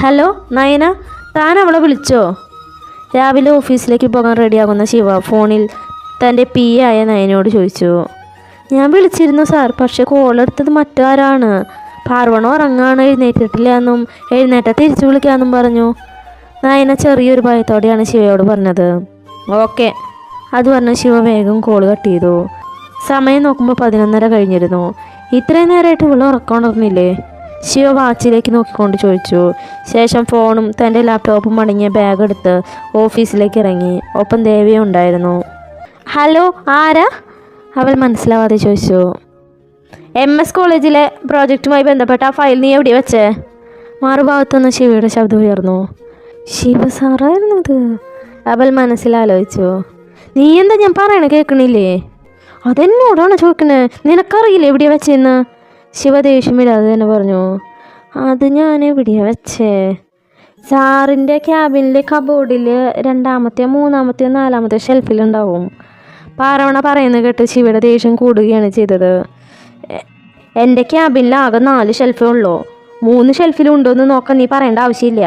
Hello Nayana, താൻ അവളെ വിളിച്ചോ? രാവിലെ ഓഫീസിലേക്ക് പോകാൻ റെഡിയാകുന്ന ശിവ ഫോണിൽ തൻ്റെ ആയ നയനയോട് ചോദിച്ചു. ഞാൻ വിളിച്ചിരുന്നു സാർ, പക്ഷെ കോളെടുത്തത് മറ്റാരാണ്. പാർവണ ഉറങ്ങാണ്, എഴുന്നേറ്റിട്ടില്ല എന്നും എഴുന്നേറ്റ തിരിച്ചു വിളിക്കാമെന്നും പറഞ്ഞു. നയന ചെറിയൊരു ഭയത്തോടെയാണ് ശിവയോട് പറഞ്ഞത്. ഓക്കെ, അത് പറഞ്ഞ് ശിവ വേഗം കോൾ കട്ട് ചെയ്തു. സമയം നോക്കുമ്പോൾ 11:30 കഴിഞ്ഞിരുന്നു. ഇത്രയും നേരമായിട്ട് ഇവള് ഉറക്കമുണർന്നില്ലേ? ശിവ വാച്ചിലേക്ക് നോക്കിക്കൊണ്ട് ചോദിച്ചു. ശേഷം ഫോണും തൻ്റെ ലാപ്ടോപ്പും അടങ്ങിയ ബാഗ് എടുത്ത് ഓഫീസിലേക്ക് ഇറങ്ങി. ഒപ്പം ദേവിയും ഉണ്ടായിരുന്നു. ഹലോ, ആരാ? അവൾ മനസ്സിലാവാതെ ചോദിച്ചു. MS കോളേജിലെ പ്രോജക്റ്റുമായി ബന്ധപ്പെട്ട ആ ഫയൽ നീ എവിടെ വെച്ചേ? മറുഭാഗത്തുനിന്ന് ശിവയുടെ ശബ്ദം ഉയർന്നു. ശിവ സാറായിരുന്നത്? അവൾ മനസ്സിലാലോചിച്ചു. നീ എന്താ ഞാൻ പറയണ കേൾക്കണില്ലേ? അതെന്നോടാണ് ചോദിക്കണേ, നിനക്കറിയില്ലേ എവിടെയാ വെച്ചെന്ന്? ശിവ ദേഷ്യമില്ലാതെ തന്നെ പറഞ്ഞു. അത് ഞാൻ എവിടെയാ വെച്ചേ? സാറിൻ്റെ ക്യാബിനിലെ കബോർഡിൽ 2ാമത്തെയോ 3ാമത്തെയോ 4ാമത്തെയോ ഷെൽഫിലുണ്ടാവും. പാർവണ പറയുന്നത് കേട്ട് ശിവയുടെ ദേഷ്യം കൂടുകയാണ് ചെയ്തത്. എൻ്റെ ക്യാബിനിൽ ആകെ 4 ഷെൽഫേ ഉള്ളൂ. 3 ഷെൽഫിലുണ്ടോയെന്ന് നോക്കാൻ നീ പറയേണ്ട ആവശ്യമില്ല.